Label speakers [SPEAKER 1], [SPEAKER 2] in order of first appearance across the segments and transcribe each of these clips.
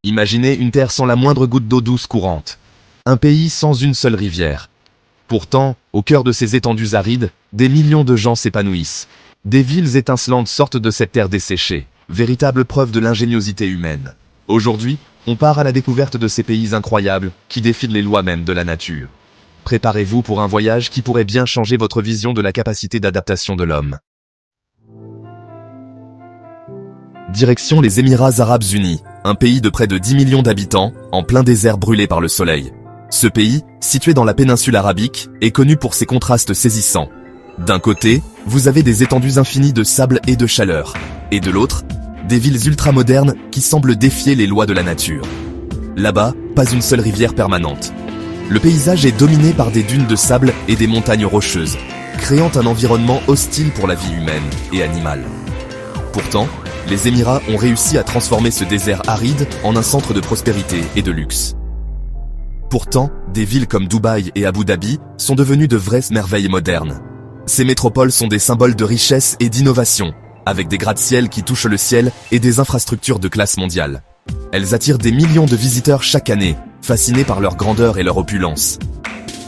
[SPEAKER 1] Imaginez une terre sans la moindre goutte d'eau douce courante. Un pays sans une seule rivière. Pourtant, au cœur de ces étendues arides, des millions de gens s'épanouissent. Des villes étincelantes sortent de cette terre desséchée, véritable preuve de l'ingéniosité humaine. Aujourd'hui, on part à la découverte de ces pays incroyables, qui défient les lois mêmes de la nature. Préparez-vous pour un voyage qui pourrait bien changer votre vision de la capacité d'adaptation de l'homme. Direction les Émirats Arabes Unis, un pays de près de 10 millions d'habitants, en plein désert brûlé par le soleil. Ce pays, situé dans la péninsule arabique, est connu pour ses contrastes saisissants. D'un côté, vous avez des étendues infinies de sable et de chaleur, et de l'autre, des villes ultramodernes qui semblent défier les lois de la nature. Là-bas, pas une seule rivière permanente. Le paysage est dominé par des dunes de sable et des montagnes rocheuses, créant un environnement hostile pour la vie humaine et animale. Pourtant, les Émirats ont réussi à transformer ce désert aride en un centre de prospérité et de luxe. Pourtant, des villes comme Dubaï et Abu Dhabi sont devenues de vraies merveilles modernes. Ces métropoles sont des symboles de richesse et d'innovation, avec des gratte-ciel qui touchent le ciel et des infrastructures de classe mondiale. Elles attirent des millions de visiteurs chaque année, fascinés par leur grandeur et leur opulence.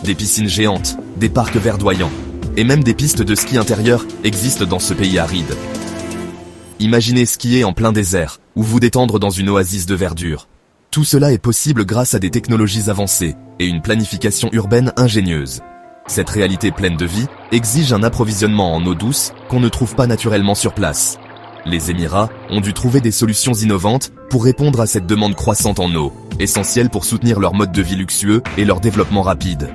[SPEAKER 1] Des piscines géantes, des parcs verdoyants, et même des pistes de ski intérieur existent dans ce pays aride. Imaginez skier en plein désert, ou vous détendre dans une oasis de verdure. Tout cela est possible grâce à des technologies avancées et une planification urbaine ingénieuse. Cette réalité pleine de vie exige un approvisionnement en eau douce qu'on ne trouve pas naturellement sur place. Les Émirats ont dû trouver des solutions innovantes pour répondre à cette demande croissante en eau, essentielle pour soutenir leur mode de vie luxueux et leur développement rapide.